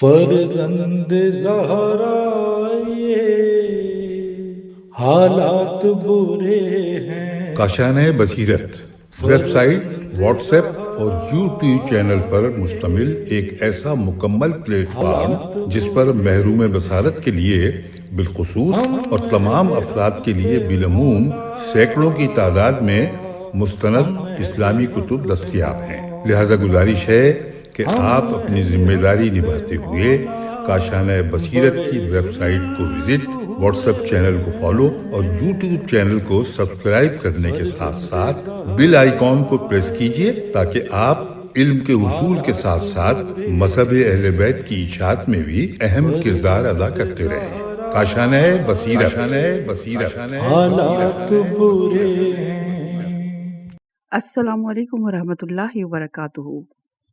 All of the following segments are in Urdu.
فرزند زہرا یہ حالات برے ہیں۔ کاشانۂ بصیرت ویب سائٹ، واٹس ایپ اور یوٹیوب چینل پر مشتمل ایک ایسا مکمل پلیٹ فارم جس پر محروم بصارت کے لیے بالخصوص اور تمام افراد کے لیے بالعموم سینکڑوں کی تعداد میں مستند اسلامی کتب دستیاب ہیں۔ لہذا گزارش ہے کہ آپ اپنی ذمہ داری نبھاتے ہوئے کاشانۂ بصیرت کی ویب سائٹ کو وزٹ، واٹس ایپ چینل کو فالو اور یوٹیوب چینل کو سبسکرائب کرنے کے ساتھ ساتھ بیل آئیکن کو پریس کیجئے تاکہ آپ علم کے حصول کے ساتھ ساتھ مذہب اہل بیت کی اشاعت میں بھی اہم کردار ادا کرتے رہیں۔ کاشانۂ بصیرت۔ حالات برے ہیں۔ السلام علیکم ورحمۃ اللہ وبرکاتہ۔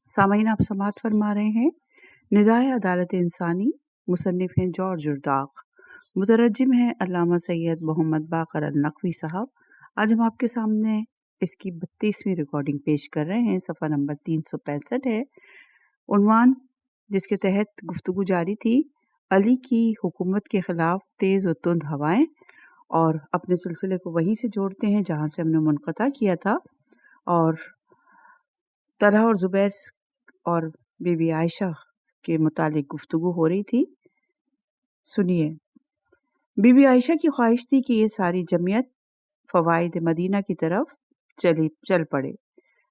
سامعین، آپ سماعت فرما رہے ہیں ندائے عدالت انسانی، مصنف ہیں جارج ارداق، مترجم ہیں علامہ سید محمد باقر النقوی صاحب۔ آج ہم آپ کے سامنے اس کی 32ویں ریکارڈنگ پیش کر رہے ہیں۔ صفحہ نمبر 365 ہے۔ عنوان جس کے تحت گفتگو جاری تھی، علی کی حکومت کے خلاف تیز و تند ہوائیں، اور اپنے سلسلے کو وہیں سے جوڑتے ہیں جہاں سے ہم نے منقطع کیا تھا، اور طلحہ اور زبیر اور بی بی عائشہ کے متعلق گفتگو ہو رہی تھی۔ سنیے، بی بی عائشہ کی خواہش تھی کہ یہ ساری جمعیت فوائد مدینہ کی طرف چل پڑے،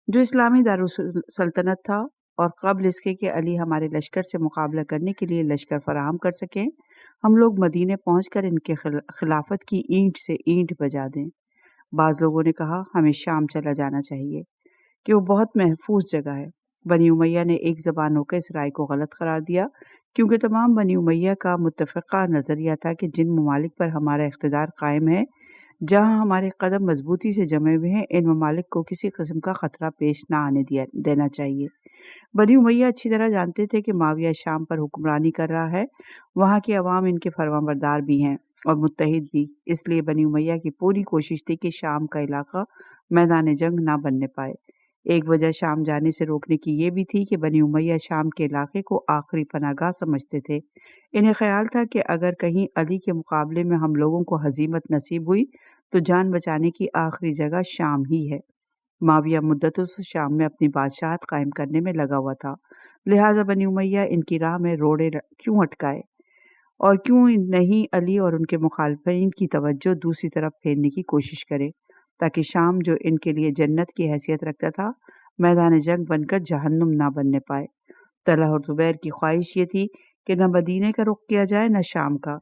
جو اسلامی دارالسلطنت تھا، اور قبل اس کے کہ علی ہمارے لشکر سے مقابلہ کرنے کے لیے لشکر فراہم کر سکیں، ہم لوگ مدینے پہنچ کر ان کے خلافت کی اینٹ سے اینٹ بجا دیں۔ بعض لوگوں نے کہا ہمیں شام چلا جانا چاہیے کہ وہ بہت محفوظ جگہ ہے۔ بنی امیہ نے ایک زبان ہو کر اس رائے کو غلط قرار دیا، کیونکہ تمام بنی امیہ کا متفقہ نظریہ تھا کہ جن ممالک پر ہمارا اقتدار قائم ہے، جہاں ہمارے قدم مضبوطی سے جمے ہوئے ہیں، ان ممالک کو کسی قسم کا خطرہ پیش نہ آنے دینا چاہیے۔ بنی امیہ اچھی طرح جانتے تھے کہ معاویہ شام پر حکمرانی کر رہا ہے، وہاں کے عوام ان کے فرمانبردار بھی ہیں اور متحد بھی، اس لیے بنی امیہ کی پوری کوشش تھی کہ شام کا علاقہ میدان جنگ نہ بننے پائے۔ ایک وجہ شام جانے سے روکنے کی یہ بھی تھی کہ بنی امیہ شام کے علاقے کو آخری پناہ گاہ سمجھتے تھے۔ انہیں خیال تھا کہ اگر کہیں علی کے مقابلے میں ہم لوگوں کو ہزیمت نصیب ہوئی تو جان بچانے کی آخری جگہ شام ہی ہے۔ معاویہ مدتوں سے شام میں اپنی بادشاہت قائم کرنے میں لگا ہوا تھا، لہٰذا بنی امیہ ان کی راہ میں روڑے کیوں اٹکائے، اور کیوں نہیں علی اور ان کے مخالفین کی توجہ دوسری طرف پھیرنے کی کوشش کرے، تاکہ شام جو ان کے لیے جنت کی حیثیت رکھتا تھا، میدان جنگ بن کر جہنم نہ بننے پائے۔ طلحہ اور زبیر کی خواہش یہ تھی کہ نہ مدینے کا رخ کیا جائے نہ شام کا،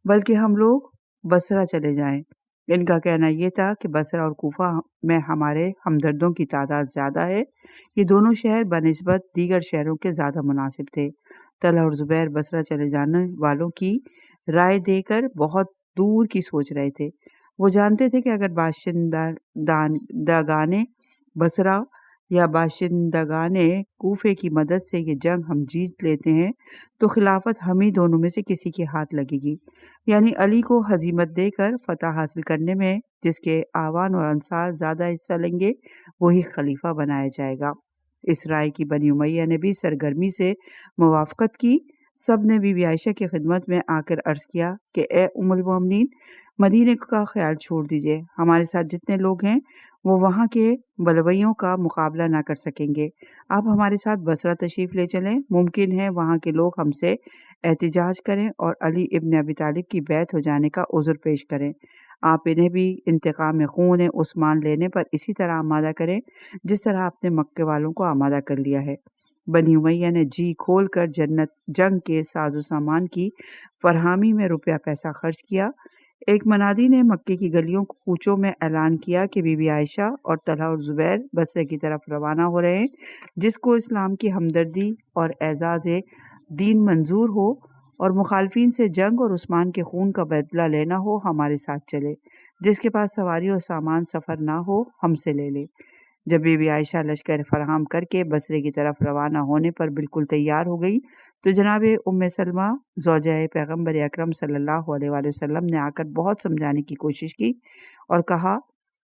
بلکہ ہم لوگ بصرہ چلے جائیں۔ ان کا کہنا یہ تھا کہ بصرہ اور کوفہ میں ہمارے ہمدردوں کی تعداد زیادہ ہے، یہ دونوں شہر بنسبت دیگر شہروں کے زیادہ مناسب تھے۔ طلحہ اور زبیر بصرہ چلے جانے والوں کی رائے دے کر بہت دور کی سوچ رہے تھے۔ وہ جانتے تھے کہ اگر باشندگان بصرہ یا باشندگان کوفے کی مدد سے یہ جنگ ہم جیت لیتے ہیں تو خلافت ہم ہی دونوں میں سے کسی کے ہاتھ لگے گی، یعنی علی کو ہزیمت دے کر فتح حاصل کرنے میں جس کے اعوان اور انصار زیادہ حصہ لیں گے وہی خلیفہ بنایا جائے گا۔ اس رائے کی بنی امیہ نے بھی سرگرمی سے موافقت کی۔ سب نے بی بی عائشہ کی خدمت میں آ کر عرض کیا کہ اے ام المومنین، مدینے کا خیال چھوڑ دیجئے، ہمارے ساتھ جتنے لوگ ہیں وہ وہاں کے بلویوں کا مقابلہ نہ کر سکیں گے، آپ ہمارے ساتھ بصرہ تشریف لے چلیں، ممکن ہے وہاں کے لوگ ہم سے احتجاج کریں اور علی ابن ابی طالب کی بیعت ہو جانے کا عذر پیش کریں، آپ انہیں بھی انتقام خون عثمان لینے پر اسی طرح آمادہ کریں جس طرح آپ نے مکے والوں کو آمادہ کر لیا ہے۔ بنی امیہ نے جی کھول کر جنگ کے ساز و سامان کی فراہمی میں روپیہ پیسہ خرچ کیا۔ ایک منادی نے مکے کی گلیوں کوچوں میں اعلان کیا کہ بی بی عائشہ اور طلحہ اور زبیر بصرے کی طرف روانہ ہو رہے ہیں، جس کو اسلام کی ہمدردی اور اعزاز دین منظور ہو اور مخالفین سے جنگ اور عثمان کے خون کا بدلہ لینا ہو ہمارے ساتھ چلے، جس کے پاس سواری اور سامان سفر نہ ہو ہم سے لے لے۔ جب بی بی عائشہ لشکر فراہم کر کے بصرے کی طرف روانہ ہونے پر بالکل تیار ہو گئی تو جناب ام سلمہ زوجہ پیغمبر اکرم صلی اللہ علیہ وآلہ وسلم نے آ کر بہت سمجھانے کی کوشش کی اور کہا،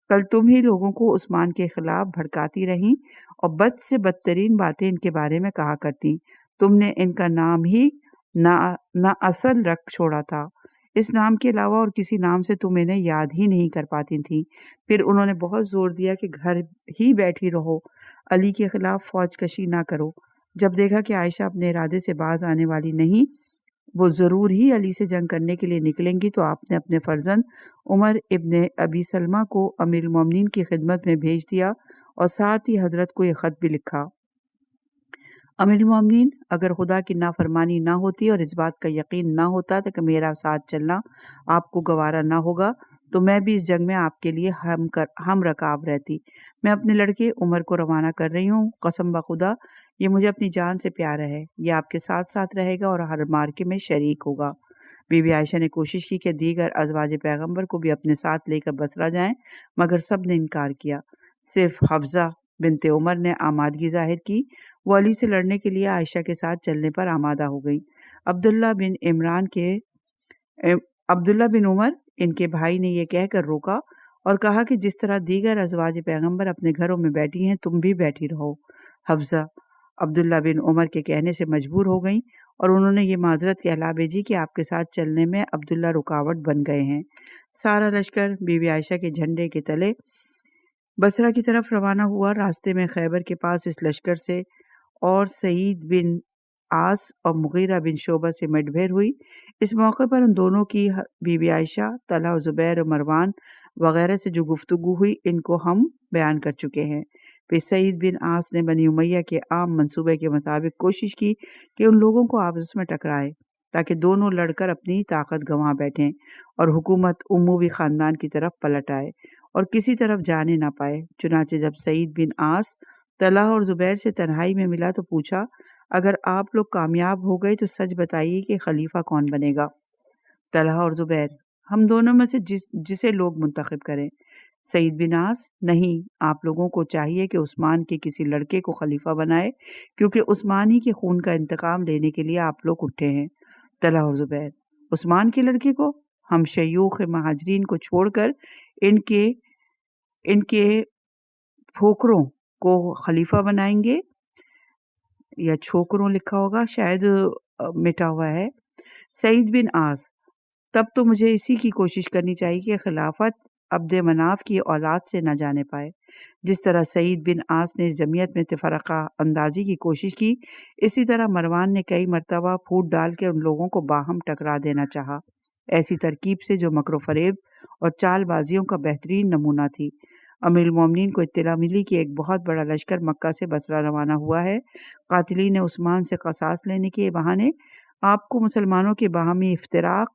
کل تم ہی لوگوں کو عثمان کے خلاف بھڑکاتی رہیں اور بد سے بدترین باتیں ان کے بارے میں کہا کرتی، تم نے ان کا نام ہی نا اصل رکھ چھوڑا تھا۔ اس نام کے علاوہ اور کسی نام سے تم انہیں یاد ہی نہیں کر پاتی تھیں۔ پھر انہوں نے بہت زور دیا کہ گھر ہی بیٹھی رہو، علی کے خلاف فوج کشی نہ کرو۔ جب دیکھا کہ عائشہ اپنے ارادے سے باز آنے والی نہیں، وہ ضرور ہی علی سے جنگ کرنے کے لیے نکلیں گی، تو آپ نے اپنے فرزند عمر ابن ابی سلمہ کو امیر المومنین کی خدمت میں بھیج دیا اور ساتھ ہی حضرت کو یہ خط بھی لکھا: امیر المومنین، اگر خدا کی نافرمانی نہ ہوتی اور اس بات کا یقین نہ ہوتا کہ میرا ساتھ چلنا آپ کو گوارا نہ ہوگا، تو میں بھی اس جنگ میں آپ کے لیے ہم رکاب رہتی۔ میں اپنے لڑکے عمر کو روانہ کر رہی ہوں، قسم بخدا یہ مجھے اپنی جان سے پیارا ہے، یہ آپ کے ساتھ ساتھ رہے گا اور ہر مارکے میں شریک ہوگا۔ بی بی عائشہ نے کوشش کی کہ دیگر ازواج پیغمبر کو بھی اپنے ساتھ لے کر بصرہ جائیں، مگر سب نے انکار کیا۔ صرف حفصہ بنت عمر نے آمادگی ظاہر کی، وہ علی سے لڑنے کے لیے عائشہ کے ساتھ چلنے پر آمادہ ہو گئی۔ عبداللہ بن عمر ان کے بھائی نے یہ کہہ کر روکا اور کہا کہ جس طرح دیگر ازواج پیغمبر اپنے گھروں میں بیٹھی ہیں، تم بھی بیٹھی رہو۔ حفصہ عبداللہ بن عمر کے کہنے سے مجبور ہو گئیں اور انہوں نے یہ معذرت کہلا بھیجی کہ آپ کے ساتھ چلنے میں عبداللہ رکاوٹ بن گئے ہیں۔ سارا لشکر بی بی عائشہ کے جھنڈے کے تلے بصرہ کی طرف روانہ ہوا۔ راستے میں خیبر کے پاس اس لشکر سے اور سعید بن عاص اور مغیرہ بن شعبہ سے مٹ بھیڑ ہوئی۔ اس موقع پر ان دونوں کی بی بی عائشہ، طلحہ، زبیر اور مروان وغیرہ سے جو گفتگو ہوئی، ان کو ہم بیان کر چکے ہیں۔ پھر سعید بن عاص نے بنی امیہ کے عام منصوبے کے مطابق کوشش کی کہ ان لوگوں کو آپس میں ٹکرائے تاکہ دونوں لڑ کر اپنی طاقت گنوا بیٹھیں اور حکومت اموی خاندان کی طرف پلٹ آئے اور کسی طرف جانے نہ پائے۔ چنانچہ جب سعید بن عاص طلحہ اور زبیر سے تنہائی میں ملا تو پوچھا: اگر آپ لوگ کامیاب ہو گئے تو سچ بتائیے کہ خلیفہ کون بنے گا؟ طلحہ اور زبیر: ہم دونوں میں سے جسے لوگ منتخب کریں۔ سعید بن عاص: نہیں، آپ لوگوں کو چاہیے کہ عثمان کے کسی لڑکے کو خلیفہ بنائے، کیونکہ عثمان ہی کے خون کا انتقام لینے کے لیے آپ لوگ اٹھے ہیں۔ طلحہ اور زبیر: عثمان کے لڑکے کو؟ ہم شیوخ مہاجرین کو چھوڑ کر ان کے پھوکروں کو خلیفہ بنائیں گے، یا چھوکروں لکھا ہوگا، شاید مٹا ہوا ہے۔ سعید بن عاص: تب تو مجھے اسی کی کوشش کرنی چاہیے کہ خلافت عبد مناف کی اولاد سے نہ جانے پائے۔ جس طرح سعید بن عاص نے اس جمعیت میں تفرقہ اندازی کی کوشش کی، اسی طرح مروان نے کئی مرتبہ پھوٹ ڈال کے ان لوگوں کو باہم ٹکرا دینا چاہا۔ ایسی ترکیب سے جو مکر و فریب اور چال بازیوں کا بہترین نمونہ تھی۔ امیر المومنین کو اطلاع ملی کہ ایک بہت بڑا لشکر مکہ سے بصرہ روانہ ہوا ہے۔ قاتلین عثمان سے قصاص لینے کے بہانے آپ کو مسلمانوں کے باہمی افتراق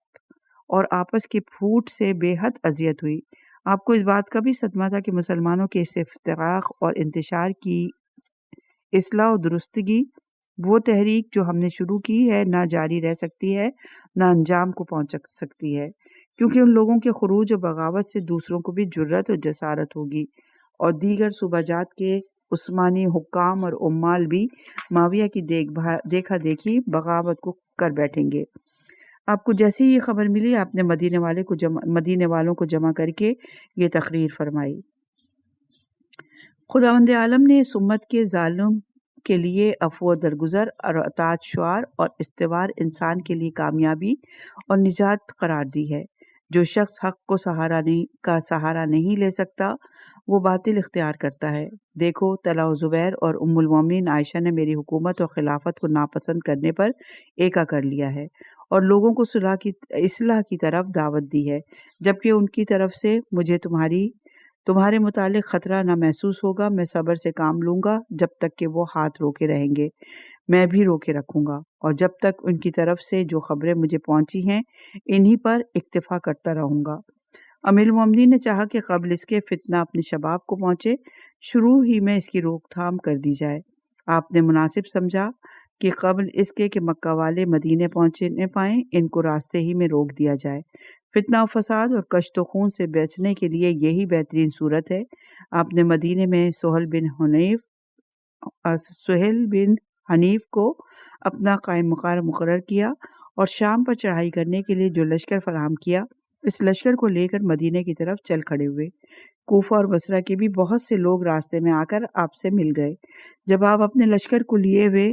اور آپس کے پھوٹ سے بے حد اذیت ہوئی۔ آپ کو اس بات کا بھی صدمہ تھا کہ مسلمانوں کے اس افتراق اور انتشار کی اصلاح و درستگی، وہ تحریک جو ہم نے شروع کی ہے، نہ جاری رہ سکتی ہے، نہ انجام کو پہنچ سکتی ہے، کیونکہ ان لوگوں کے خروج و بغاوت سے دوسروں کو بھی جرأت اور جسارت ہوگی، اور دیگر صوبہ جات کے عثمانی حکام اور عمال بھی معاویہ کی دیکھا دیکھی بغاوت کو کر بیٹھیں گے۔ آپ کو جیسے ہی یہ خبر ملی، آپ نے مدینے والوں کو جمع کر کے یہ تقریر فرمائی: خداوند عالم نے اس امت کے ظالم کے لیے عفو و درگزر اور اطاعت شعار اور استوار انسان کے لیے کامیابی اور نجات قرار دی ہے۔ جو شخص حق کو سہارا نہیں لے سکتا، وہ باطل اختیار کرتا ہے۔ دیکھو، طلحہ و زبیر اور ام المومنین عائشہ نے میری حکومت اور خلافت کو ناپسند کرنے پر ایکا کر لیا ہے اور لوگوں کو اصلاح کی طرف دعوت دی ہے، جبکہ ان کی طرف سے مجھے تمہارے متعلق خطرہ نہ محسوس ہوگا۔ میں صبر سے کام لوں گا جب تک کہ وہ ہاتھ روکے رہیں گے، میں بھی روکے رکھوں گا، اور جب تک ان کی طرف سے جو خبریں مجھے پہنچی ہیں انہی پر اکتفا کرتا رہوں گا۔ امیر المومنین نے چاہا کہ قبل اس کے فتنہ اپنے شباب کو پہنچے، شروع ہی میں اس کی روک تھام کر دی جائے۔ آپ نے مناسب سمجھا کہ قبل اس کے کہ مکہ والے مدینے پہنچنے پائیں، ان کو راستے ہی میں روک دیا جائے۔ فتنہ و فساد اور کشت و خون سے بچنے کے لیے یہی بہترین صورت ہے۔ آپ نے مدینے میں سہیل بن حنیف کو اپنا قائم مقام مقرر کیا اور شام پر چڑھائی کرنے کے لیے جو لشکر فراہم کیا، اس لشکر کو لے کر مدینے کی طرف چل کھڑے ہوئے۔ کوفہ اور بصرہ کے بھی بہت سے لوگ راستے میں آ کر آپ سے مل گئے۔ جب آپ اپنے لشکر کو لیے ہوئے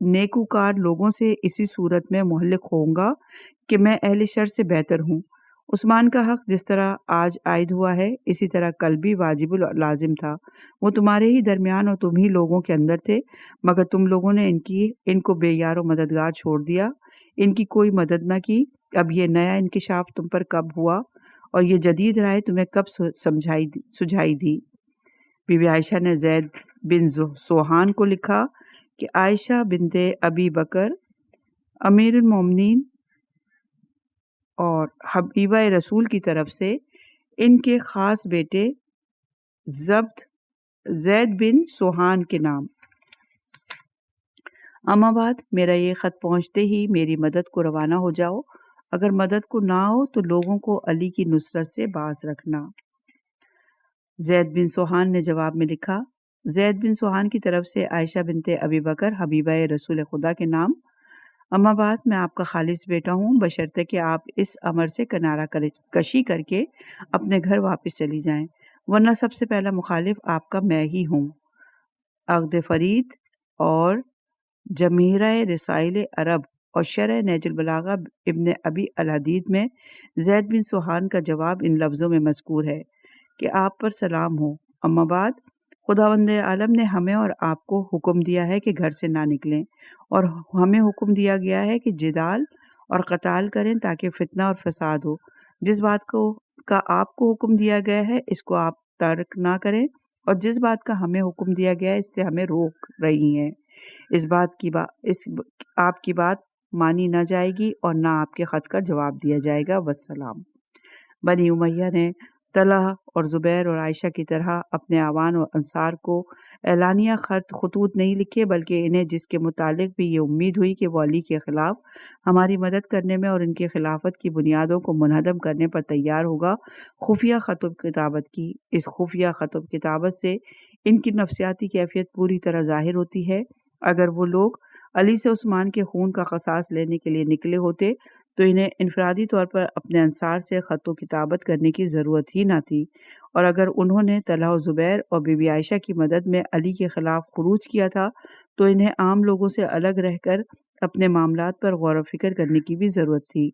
نیکوکار لوگوں سے اسی صورت میں محلق ہوں گا کہ میں اہل شر سے بہتر ہوں۔ عثمان کا حق جس طرح آج عائد ہوا ہے اسی طرح کل بھی واجب لازم تھا۔ وہ تمہارے ہی درمیان اور تم ہی لوگوں کے اندر تھے، مگر تم لوگوں نے ان کو بے یار و مددگار چھوڑ دیا، ان کی کوئی مدد نہ کی۔ اب یہ نیا انکشاف تم پر کب ہوا اور یہ جدید رائے تمہیں کب سجھائی دی؟ بی بی عائشہ نے زید بن سوہان کو لکھا کہ عائشہ بنت ابی بکر امیر المومنین اور حبیبہ رسول کی طرف سے ان کے خاص بیٹے ضبط زید بن سوہان کے نام۔ اما بعد میرا یہ خط پہنچتے ہی میری مدد کو روانہ ہو جاؤ، اگر مدد کو نہ ہو تو لوگوں کو علی کی نصرت سے باز رکھنا۔ زید بن سوہان نے جواب میں لکھا، زید بن سوہان کی طرف سے عائشہ بنت ابی بکر حبیبہ رسول خدا کے نام۔ اما بعد میں آپ کا خالص بیٹا ہوں، بشرطے کہ آپ اس امر سے کنارہ کشی کر کے اپنے گھر واپس چلی جائیں، ورنہ سب سے پہلا مخالف آپ کا میں ہی ہوں۔ عقد فرید اور جمیرہ رسائل عرب اور شرح نہج البلاغہ ابن ابی الحدید میں زید بن سوہان کا جواب ان لفظوں میں مذکور ہے کہ آپ پر سلام ہو۔ اما بعد خداوند عالم نے ہمیں اور آپ کو حکم دیا ہے کہ گھر سے نہ نکلیں، اور ہمیں حکم دیا گیا ہے کہ جدال اور قتال کریں تاکہ فتنہ اور فساد ہو۔ جس بات کا آپ کو حکم دیا گیا ہے اس کو آپ ترک نہ کریں، اور جس بات کا ہمیں حکم دیا گیا ہے اس سے ہمیں روک رہی ہیں۔ آپ کی بات مانی نہ جائے گی اور نہ آپ کے خط کا جواب دیا جائے گا، والسلام۔ بنی امیہ نے طلحہ اور زبیر اور عائشہ کی طرح اپنے اعوان اور انصار کو اعلانیہ خطوط نہیں لکھے، بلکہ انہیں جس کے متعلق بھی یہ امید ہوئی کہ وہ علی کے خلاف ہماری مدد کرنے میں اور ان کی خلافت کی بنیادوں کو منہدم کرنے پر تیار ہوگا، خفیہ خط و کتابت کی۔ اس خفیہ خط و کتابت سے ان کی نفسیاتی کیفیت پوری طرح ظاہر ہوتی ہے۔ اگر وہ لوگ علی سے عثمان کے خون کا قصاص لینے کے لیے نکلے ہوتے تو انہیں انفرادی طور پر اپنے انصار سے خط و کتابت کرنے کی ضرورت ہی نہ تھی، اور اگر انہوں نے طلحہ و زبیر اور بی بی عائشہ کی مدد میں علی کے خلاف خروج کیا تھا تو انہیں عام لوگوں سے الگ رہ کر اپنے معاملات پر غور و فکر کرنے کی بھی ضرورت تھی،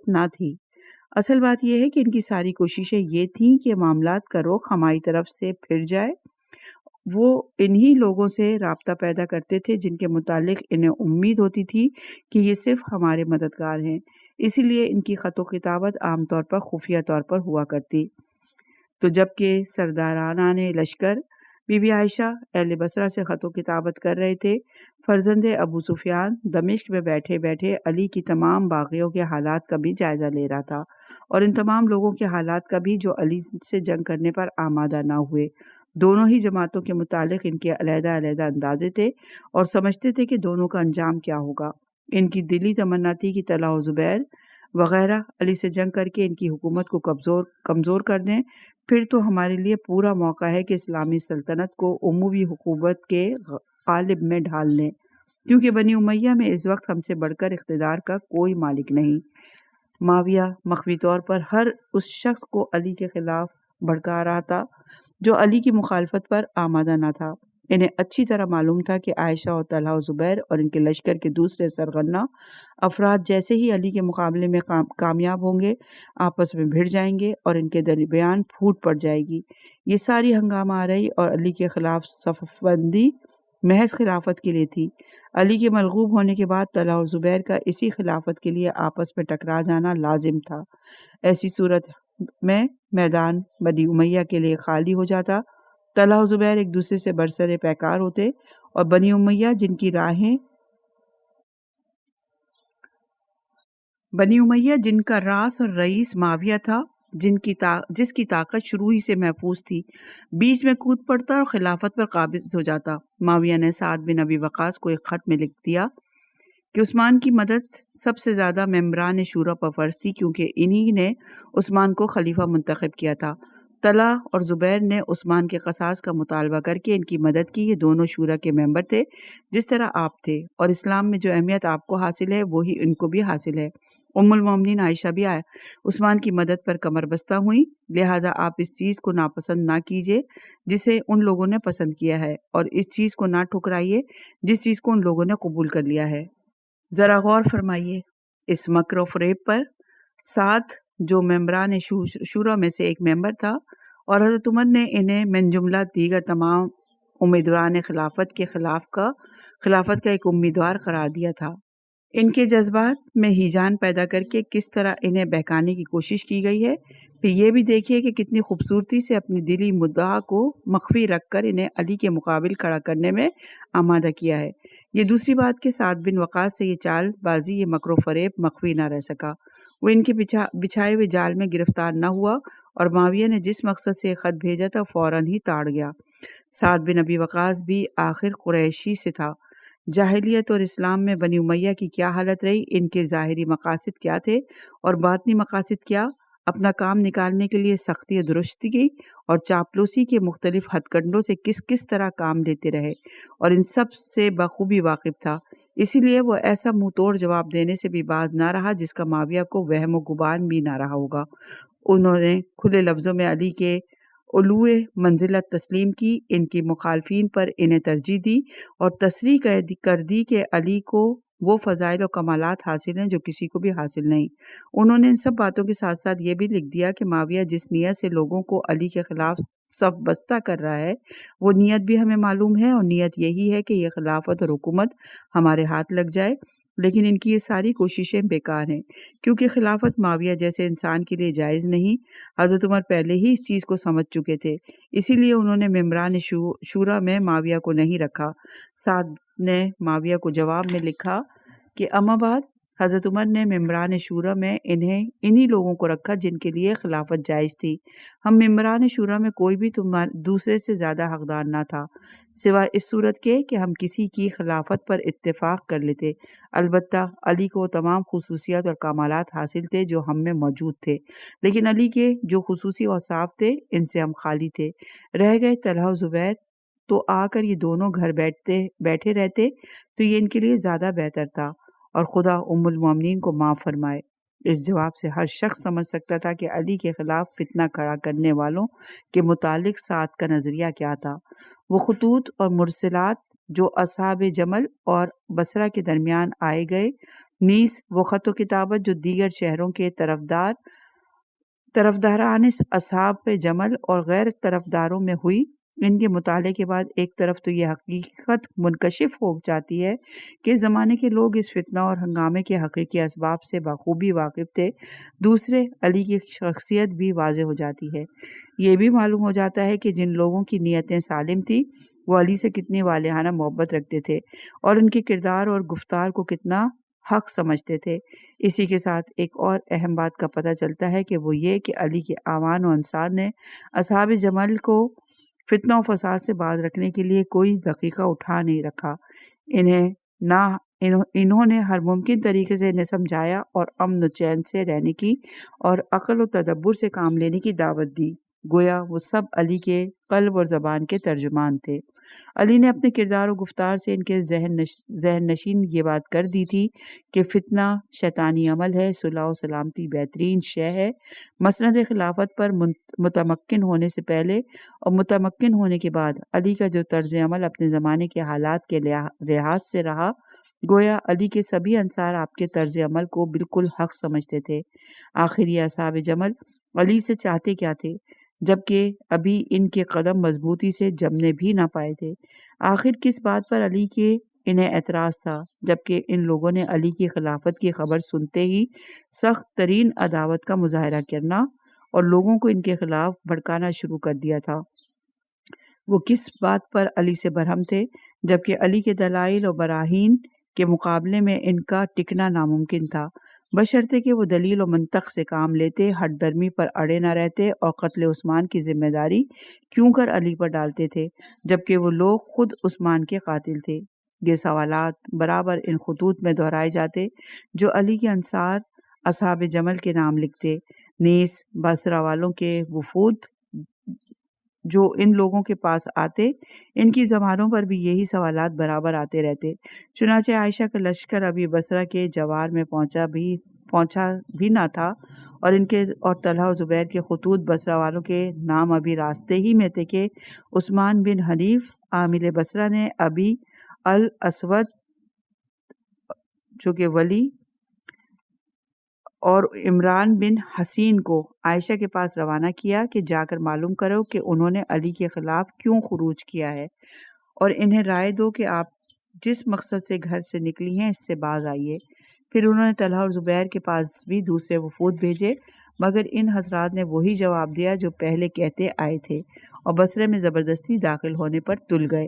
نہ تھی۔ اصل بات یہ ہے کہ ان کی ساری کوششیں یہ تھیں کہ معاملات کا رخ ہماری طرف سے پھر جائے۔ وہ انہی لوگوں سے رابطہ پیدا کرتے تھے جن کے متعلق انہیں امید ہوتی تھی کہ یہ صرف ہمارے مددگار ہیں، اسی لیے ان کی خط و کتابت عام طور پر خفیہ طور پر ہوا کرتی۔ تو جب کہ سرداران لشکر بی بی عائشہ اہل بصرہ سے خط و کتابت کر رہے تھے، فرزند ابو سفیان دمشق میں بیٹھے بیٹھے علی کی تمام باغیوں کے حالات کا بھی جائزہ لے رہا تھا، اور ان تمام لوگوں کے حالات کا بھی جو علی سے جنگ کرنے پر آمادہ نہ ہوئے۔ دونوں ہی جماعتوں کے متعلق ان کے علیحدہ علیحدہ اندازے تھے اور سمجھتے تھے کہ دونوں کا انجام کیا ہوگا۔ ان کی دلی تمنا تھی کہ طلحہ و زبیر وغیرہ علی سے جنگ کر کے ان کی حکومت کو کمزور کر دیں، پھر تو ہمارے لیے پورا موقع ہے کہ اسلامی سلطنت کو عمومی حکومت کے قالب میں ڈھال لیں، کیونکہ بنی امیہ میں اس وقت ہم سے بڑھ کر اقتدار کا کوئی مالک نہیں۔ معاویہ مخفی طور پر ہر اس شخص کو علی کے خلاف بھڑکا رہا تھا جو علی کی مخالفت پر آمادہ نہ تھا۔ انہیں اچھی طرح معلوم تھا کہ عائشہ اور طلحہ و زبیر اور ان کے لشکر کے دوسرے سرغنہ افراد جیسے ہی علی کے مقابلے میں کامیاب ہوں گے آپس میں بھڑ جائیں گے اور ان کے درمیان پھوٹ پڑ جائے گی۔ یہ ساری ہنگامہ آرائی اور علی کے خلاف صف بندی محض خلافت کے لیے تھی۔ علی کے مغلوب ہونے کے بعد طلحہ و زبیر کا اسی خلافت کے لیے آپس میں ٹکرا جانا لازم تھا۔ ایسی صورت میں میدان بنی امیہ کے لیے خالی ہو جاتا، طلحہ و زبیر ایک دوسرے سے برسر پیکار ہوتے، اور بنی امیہ جن کا راس اور رئیس معاویہ تھا، جس کی طاقت شروع ہی سے محفوظ تھی، بیچ میں کود پڑتا اور خلافت پر قابض ہو جاتا۔ معاویہ نے سعد بن ابی وقاص کو ایک خط میں لکھ دیا کہ عثمان کی مدد سب سے زیادہ ممبران شورا پر فرض تھی، کیونکہ انہی نے عثمان کو خلیفہ منتخب کیا تھا۔ طلحہ اور زبیر نے عثمان کے قصاص کا مطالبہ کر کے ان کی مدد کی۔ یہ دونوں شورا کے ممبر تھے جس طرح آپ تھے، اور اسلام میں جو اہمیت آپ کو حاصل ہے وہی ان کو بھی حاصل ہے۔ ام المومنین عائشہ بھی عثمان کی مدد پر کمر بستہ ہوئیں، لہٰذا آپ اس چیز کو ناپسند نہ کیجیے جسے ان لوگوں نے پسند کیا ہے، اور اس چیز کو نہ ٹھکرائیے جس چیز کو ان لوگوں نے قبول کر لیا ہے۔ ذرا غور فرمائیے اس مکر و فریب پر۔ ساتھ جو ممبران شورا میں سے ایک ممبر تھا، اور حضرت عمر نے انہیں من جملہ دیگر تمام امیدواران خلافت کا ایک امیدوار قرار دیا تھا۔ ان کے جذبات میں ہیجان پیدا کر کے کس طرح انہیں بہکانے کی کوشش کی گئی ہے، پھر یہ بھی دیکھیے کہ کتنی خوبصورتی سے اپنی دلی مدعا کو مخفی رکھ کر انہیں علی کے مقابل کھڑا کرنے میں آمادہ کیا ہے۔ یہ دوسری بات کہ سعد بن وقاص سے یہ چال بازی، یہ مکر و فریب مخفی نہ رہ سکا۔ وہ ان کے بچھائے ہوئے جال میں گرفتار نہ ہوا، اور معاویہ نے جس مقصد سے خط بھیجا تھا فوراً ہی تاڑ گیا۔ سعد بن ابی وقاص بھی آخر قریشی سے تھا۔ جاہلیت اور اسلام میں بنی امیہ کی کیا حالت رہی، ان کے ظاہری مقاصد کیا تھے اور باطنی مقاصد کیا، اپنا کام نکالنے کے لیے سختی و درستگی اور چاپلوسی کے مختلف ہتھ کنڈوں سے کس طرح کام لیتے رہے، اور ان سب سے بخوبی واقف تھا۔ اسی لیے وہ ایسا منہ توڑ جواب دینے سے بھی باز نہ رہا جس کا معاویہ کو وہم و گمان بھی نہ رہا ہوگا۔ انہوں نے کھلے لفظوں میں علی کے علوِ منزلت تسلیم کی، ان کی مخالفین پر انہیں ترجیح دی، اور تصریح کر دی کہ علی کو وہ فضائل و کمالات حاصل ہیں جو کسی کو بھی حاصل نہیں۔ انہوں نے ان سب باتوں کے ساتھ ساتھ یہ بھی لکھ دیا کہ معاویہ جس نیت سے لوگوں کو علی کے خلاف صف بستہ کر رہا ہے، وہ نیت بھی ہمیں معلوم ہے، اور نیت یہی ہے کہ یہ خلافت اور حکومت ہمارے ہاتھ لگ جائے، لیکن ان کی یہ ساری کوششیں بیکار ہیں، کیونکہ خلافت معاویہ جیسے انسان کے لیے جائز نہیں۔ حضرت عمر پہلے ہی اس چیز کو سمجھ چکے تھے، اسی لیے انہوں نے ممبران شورا میں معاویہ کو نہیں رکھا۔ سعد نے معاویہ کو جواب میں لکھا کہ اما بعد حضرت عمر نے ممبران شورا میں انہی لوگوں کو رکھا جن کے لیے خلافت جائز تھی۔ ہم ممبران شورا میں کوئی بھی دوسرے سے زیادہ حقدار نہ تھا، سوائے اس صورت کے کہ ہم کسی کی خلافت پر اتفاق کر لیتے۔ البتہ علی کو تمام خصوصیات اور کمالات حاصل تھے جو ہم میں موجود تھے، لیکن علی کے جو خصوصی اوصاف تھے ان سے ہم خالی تھے۔ رہ گئے طلحہ و زبیر، تو آ کر یہ دونوں گھر بیٹھے رہتے تو یہ ان کے لیے زیادہ بہتر تھا، اور خدا ام المومنین کو معاف فرمائے۔ اس جواب سے ہر شخص سمجھ سکتا تھا کہ علی کے خلاف فتنہ کھڑا کرنے والوں کے متعلق سعد کا نظریہ کیا تھا۔ وہ خطوط اور مرسلات جو اصحاب جمل اور بصرہ کے درمیان آئے گئے، نیز وہ خط و کتابت جو دیگر شہروں کے طرفداران اصحاب جمل اور غیر طرفداروں میں ہوئی، ان کے مطالعے کے بعد ایک طرف تو یہ حقیقت منکشف ہو جاتی ہے کہ اس زمانے کے لوگ اس فتنہ اور ہنگامے کے حقیقی اسباب سے بخوبی واقف تھے، دوسرے علی کی شخصیت بھی واضح ہو جاتی ہے۔ یہ بھی معلوم ہو جاتا ہے کہ جن لوگوں کی نیتیں سالم تھیں وہ علی سے کتنی والہانہ محبت رکھتے تھے، اور ان کے کردار اور گفتار کو کتنا حق سمجھتے تھے۔ اسی کے ساتھ ایک اور اہم بات کا پتہ چلتا ہے کہ وہ یہ کہ علی کے اعوان و انصار نے اصحاب جمل کو فتنہ و فساد سے باز رکھنے کے لیے کوئی دقیقہ اٹھا نہیں رکھا۔ انہوں نے ہر ممکن طریقے سے انہیں سمجھایا اور امن و چین سے رہنے کی اور عقل و تدبر سے کام لینے کی دعوت دی، گویا وہ سب علی کے قلب اور زبان کے ترجمان تھے۔ علی نے اپنے کردار و گفتار سے ان کے ذہن نشین یہ بات کر دی تھی کہ فتنہ شیطانی عمل ہے، صلح و سلامتی بہترین شے ہے۔ مسند خلافت پر متمکن ہونے سے پہلے اور متمکن ہونے کے بعد علی کا جو طرز عمل اپنے زمانے کے حالات کے لحاظ سے رہا، گویا علی کے سبھی انصار آپ کے طرز عمل کو بالکل حق سمجھتے تھے۔ آخر یہ اصحاب جمل علی سے چاہتے کیا تھے، جبکہ ابھی ان کے قدم مضبوطی سے جمنے بھی نہ پائے تھے؟ آخر کس بات پر علی کے انہیں اعتراض تھا، جبکہ ان لوگوں نے علی کی خلافت کی خبر سنتے ہی سخت ترین عداوت کا مظاہرہ کرنا اور لوگوں کو ان کے خلاف بھڑکانا شروع کر دیا تھا؟ وہ کس بات پر علی سے برہم تھے، جبکہ علی کے دلائل و براہین کے مقابلے میں ان کا ٹکنا ناممکن تھا، بشرطے کہ وہ دلیل و منطق سے کام لیتے، ہٹ درمی پر اڑے نہ رہتے اور قتل عثمان کی ذمہ داری کیوں کر علی پر ڈالتے تھے، جبکہ وہ لوگ خود عثمان کے قاتل تھے؟ یہ سوالات برابر ان خطوط میں دہرائے جاتے جو علی کے انصار اصحاب جمل کے نام لکھتے، نیز بصرہ والوں کے وفود جو ان لوگوں کے پاس آتے ان کی زبانوں پر بھی یہی سوالات برابر آتے رہتے۔ چنانچہ عائشہ کا لشکر ابھی بصرہ کے جوار میں پہنچا بھی نہ تھا، اور ان کے اور طلحہ و زبیر کے خطوط بصرہ والوں کے نام ابھی راستے ہی میں تھے کہ عثمان بن حنیف عامل بصرہ نے ابھی الاسود جو کہ ولی اور عمران بن حسین کو عائشہ کے پاس روانہ کیا کہ جا کر معلوم کرو کہ انہوں نے علی کے خلاف کیوں خروج کیا ہے، اور انہیں رائے دو کہ آپ جس مقصد سے گھر سے نکلی ہیں اس سے باز آئیے۔ پھر انہوں نے طلحہ اور زبیر کے پاس بھی دوسرے وفود بھیجے، مگر ان حضرات نے وہی جواب دیا جو پہلے کہتے آئے تھے، اور بصرے میں زبردستی داخل ہونے پر تل گئے۔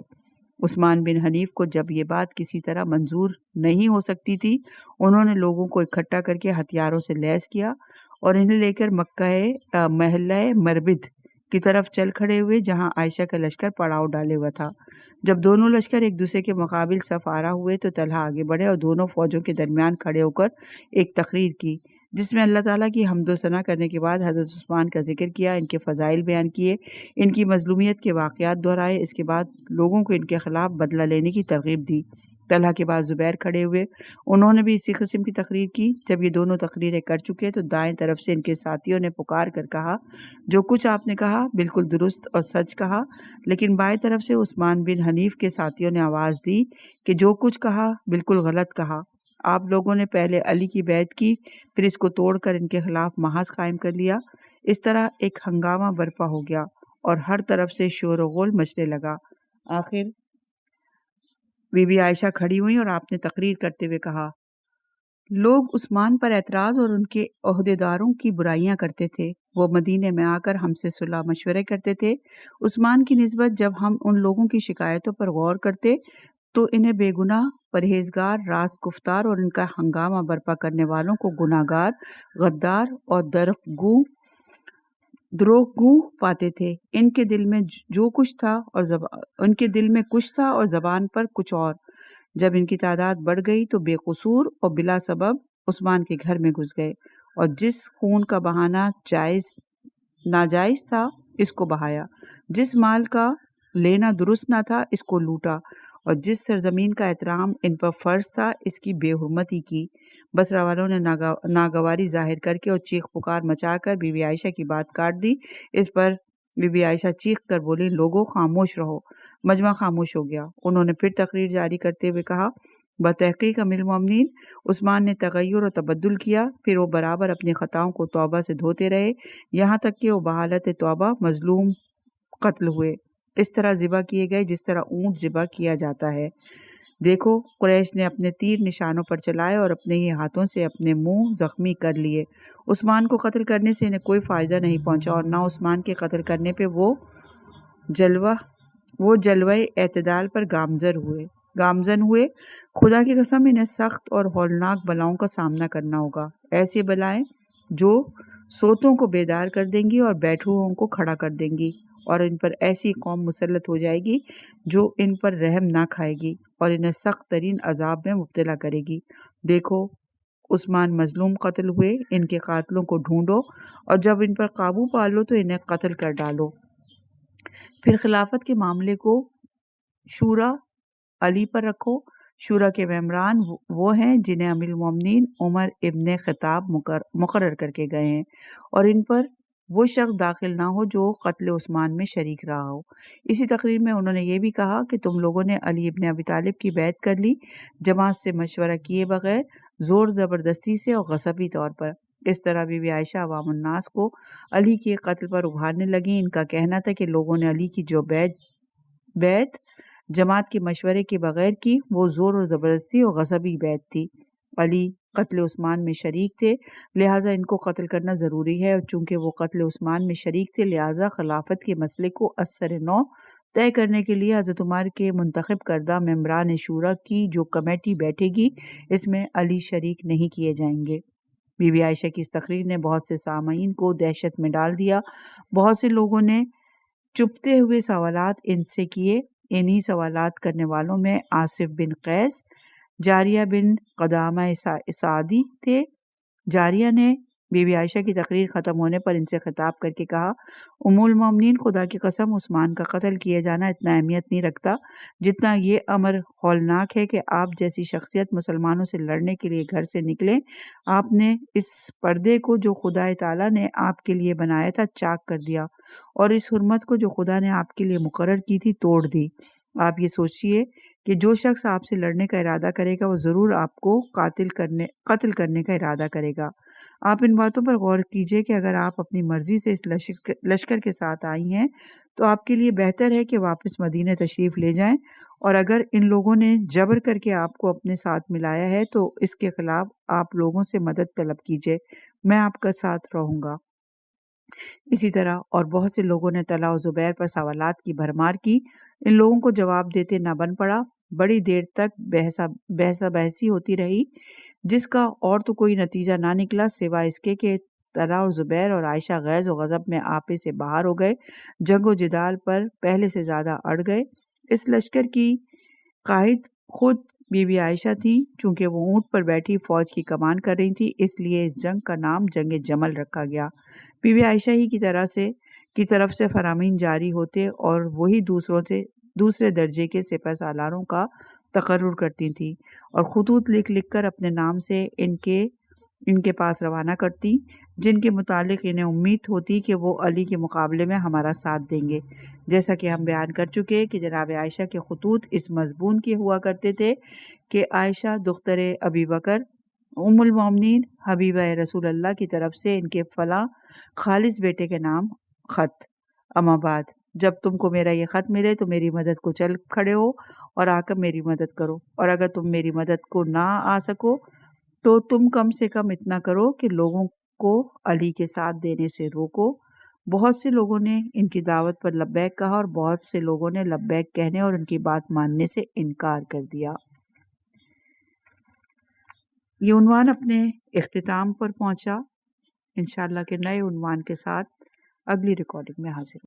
عثمان بن حنیف کو جب یہ بات کسی طرح منظور نہیں ہو سکتی تھی، انہوں نے لوگوں کو اکٹھا کر کے ہتھیاروں سے لیس کیا اور انہیں لے کر مکہ محلہ مربد کی طرف چل کھڑے ہوئے، جہاں عائشہ کا لشکر پڑاؤ ڈالے ہوا تھا۔ جب دونوں لشکر ایک دوسرے کے مقابل صف آرا ہوئے تو طلحہ آگے بڑھے اور دونوں فوجوں کے درمیان کھڑے ہو کر ایک تقریر کی، جس میں اللہ تعالیٰ کی حمد و ثنا کرنے کے بعد حضرت عثمان کا ذکر کیا، ان کے فضائل بیان کیے، ان کی مظلومیت کے واقعات دہرائے۔ اس کے بعد لوگوں کو ان کے خلاف بدلہ لینے کی ترغیب دی۔ طلحہ کے بعد زبیر کھڑے ہوئے، انہوں نے بھی اسی قسم کی تقریر کی۔ جب یہ دونوں تقریریں کر چکے تو دائیں طرف سے ان کے ساتھیوں نے پکار کر کہا، جو کچھ آپ نے کہا بالکل درست اور سچ کہا، لیکن بائیں طرف سے عثمان بن حنیف کے ساتھیوں نے آواز دی کہ جو کچھ کہا بالکل غلط کہا، آپ لوگوں نے پہلے علی کی بیعت کی، پھر اس کو توڑ کر ان کے خلاف محاذ قائم کر لیا۔ اس طرح ایک ہنگامہ برپا ہو گیا اور ہر طرف سے شور و غل مچنے لگا۔ آخر بی بی عائشہ کھڑی ہوئیں اور آپ نے تقریر کرتے ہوئے کہا، لوگ عثمان پر اعتراض اور ان کے عہدیداروں کی برائیاں کرتے تھے، وہ مدینے میں آ کر ہم سے صلح مشورے کرتے تھے۔ عثمان کی نسبت جب ہم ان لوگوں کی شکایتوں پر غور کرتے تو انہیں بے گناہ، پرہیزگار، راست گفتار اور ان کا ہنگامہ برپا کرنے والوں کو گناہگار، غدار اور دروغ گو پاتے تھے۔ ان کے دل میں جو کچھ تھا اور زبان پر کچھ اور۔ جب ان کی تعداد بڑھ گئی تو بے قصور اور بلا سبب عثمان کے گھر میں گھس گئے، اور جس خون کا بہانا ناجائز تھا اس کو بہایا، جس مال کا لینا درست نہ تھا اس کو لوٹا، اور جس سرزمین کا احترام ان پر فرض تھا اس کی بے حرمتی کی۔ بصرہ والوں نے ناگواری ظاہر کر کے اور چیخ پکار مچا کر بی بی عائشہ کی بات کاٹ دی۔ اس پر بی بی عائشہ چیخ کر بولی، لوگوں خاموش رہو۔ مجمع خاموش ہو گیا۔ انہوں نے پھر تقریر جاری کرتے ہوئے کہا، بتحقیق امیر المومنین عثمان نے تغیر و تبدل کیا، پھر وہ برابر اپنی خطاؤں کو توبہ سے دھوتے رہے، یہاں تک کہ وہ بحالت توبہ مظلوم قتل ہوئے، اس طرح ذبح کیے گئے جس طرح اونٹ ذبح کیا جاتا ہے۔ دیکھو، قریش نے اپنے تیر نشانوں پر چلائے اور اپنے ہی ہاتھوں سے اپنے منہ زخمی کر لیے۔ عثمان کو قتل کرنے سے انہیں کوئی فائدہ نہیں پہنچا، اور نہ عثمان کے قتل کرنے پہ وہ جلوہ اعتدال پر گامزن ہوئے۔ خدا کی قسم انہیں سخت اور ہولناک بلاؤں کا سامنا کرنا ہوگا، ایسی بلائیں جو سوتوں کو بیدار کر دیں گی اور بیٹھے ہوئوں کو کھڑا کر دیں گی، اور ان پر ایسی قوم مسلط ہو جائے گی جو ان پر رحم نہ کھائے گی اور انہیں سخت ترین عذاب میں مبتلا کرے گی۔ دیکھو، عثمان مظلوم قتل ہوئے، ان کے قاتلوں کو ڈھونڈو اور جب ان پر قابو پا لو تو انہیں قتل کر ڈالو۔ پھر خلافت کے معاملے کو شورا علی پر رکھو۔ شورا کے ممبران وہ ہیں جنہیں امیر المومنین عمر ابن خطاب مقرر کر کے گئے ہیں، اور ان پر وہ شخص داخل نہ ہو جو قتل عثمان میں شریک رہا ہو۔ اسی تقریر میں انہوں نے یہ بھی کہا کہ تم لوگوں نے علی ابن ابی طالب کی بیعت کر لی، جماعت سے مشورہ کیے بغیر، زور زبردستی سے اور غصبی طور پر۔ اس طرح بی بی عائشہ عوام الناس کو علی کے قتل پر ابھارنے لگیں۔ ان کا کہنا تھا کہ لوگوں نے علی کی جو بیعت جماعت کے مشورے کے بغیر کی، وہ زور و زبردستی اور غصبی بیعت تھی۔ علی قتل عثمان میں شریک تھے، لہٰذا ان کو قتل کرنا ضروری ہے، اور چونکہ وہ قتل عثمان میں شریک تھے لہٰذا خلافت کے مسئلے کو ازسر نو طے کرنے کے لیے حضرت عمر کے منتخب کردہ ممبران شورا کی جو کمیٹی بیٹھے گی، اس میں علی شریک نہیں کیے جائیں گے۔ بی بی عائشہ کی اس تقریر نے بہت سے سامعین کو دہشت میں ڈال دیا۔ بہت سے لوگوں نے چپتے ہوئے سوالات ان سے کیے۔ انہی سوالات کرنے والوں میں آصف بن قیس، جاریہ بن قدامہ سعدی تھے۔ جاریہ نے بی بی عائشہ کی تقریر ختم ہونے پر ان سے خطاب کر کے کہا، ام المومنین، خدا کی قسم عثمان کا قتل کیے جانا اتنا اہمیت نہیں رکھتا جتنا یہ امر ہولناک ہے کہ آپ جیسی شخصیت مسلمانوں سے لڑنے کے لیے گھر سے نکلیں۔ آپ نے اس پردے کو جو خدا تعالیٰ نے آپ کے لیے بنایا تھا چاک کر دیا اور اس حرمت کو جو خدا نے آپ کے لیے مقرر کی تھی توڑ دی۔ آپ یہ سوچئے کہ جو شخص آپ سے لڑنے کا ارادہ کرے گا وہ ضرور آپ کو قتل کرنے کا ارادہ کرے گا۔ آپ ان باتوں پر غور کیجئے کہ اگر آپ اپنی مرضی سے اس لشکر کے ساتھ آئی ہیں تو آپ کے لیے بہتر ہے کہ واپس مدینہ تشریف لے جائیں، اور اگر ان لوگوں نے جبر کر کے آپ کو اپنے ساتھ ملایا ہے تو اس کے خلاف آپ لوگوں سے مدد طلب کیجئے، میں آپ کا ساتھ رہوں گا۔ اسی طرح اور بہت سے لوگوں نے طلحہ و زبیر پر سوالات کی بھرمار کی۔ ان لوگوں کو جواب دیتے نہ بن پڑا۔ بڑی دیر تک بحثہ بحثی ہوتی رہی جس کا اور تو کوئی نتیجہ نہ نکلا سوائے اس کے کہ طلحہ و زبیر اور عائشہ غیظ و غضب میں آپے سے باہر ہو گئے، جنگ و جدال پر پہلے سے زیادہ اڑ گئے۔ اس لشکر کی قائد خود بی بی عائشہ تھیں، چونکہ وہ اونٹ پر بیٹھی فوج کی کمان کر رہی تھی، اس لیے اس جنگ کا نام جنگ جمل رکھا گیا۔ بی بی عائشہ ہی کی طرف سے فرامین جاری ہوتے اور وہی دوسرے درجے کے سپہ سالاروں کا تقرر کرتی تھیں اور خطوط لکھ لکھ کر اپنے نام سے ان کے پاس روانہ کرتی، جن کے متعلق انہیں امید ہوتی کہ وہ علی کے مقابلے میں ہمارا ساتھ دیں گے۔ جیسا کہ ہم بیان کر چکے کہ جناب عائشہ کے خطوط اس مضمون کے ہوا کرتے تھے کہ عائشہ دختر ابی بکر ام المومنین حبیبہ رسول اللہ کی طرف سے ان کے فلاں خالص بیٹے کے نام خط، اما بعد، جب تم کو میرا یہ خط ملے تو میری مدد کو چل کھڑے ہو اور آ کر میری مدد کرو، اور اگر تم میری مدد کو نہ آ سکو تو تم کم سے کم اتنا کرو کہ لوگوں کو علی کے ساتھ دینے سے روکو۔ بہت سے لوگوں نے ان کی دعوت پر لبیک کہا اور بہت سے لوگوں نے لبیک کہنے اور ان کی بات ماننے سے انکار کر دیا۔ یہ عنوان اپنے اختتام پر پہنچا۔ انشاءاللہ کے نئے عنوان کے ساتھ اگلی ریکارڈنگ میں حاضر ہوں۔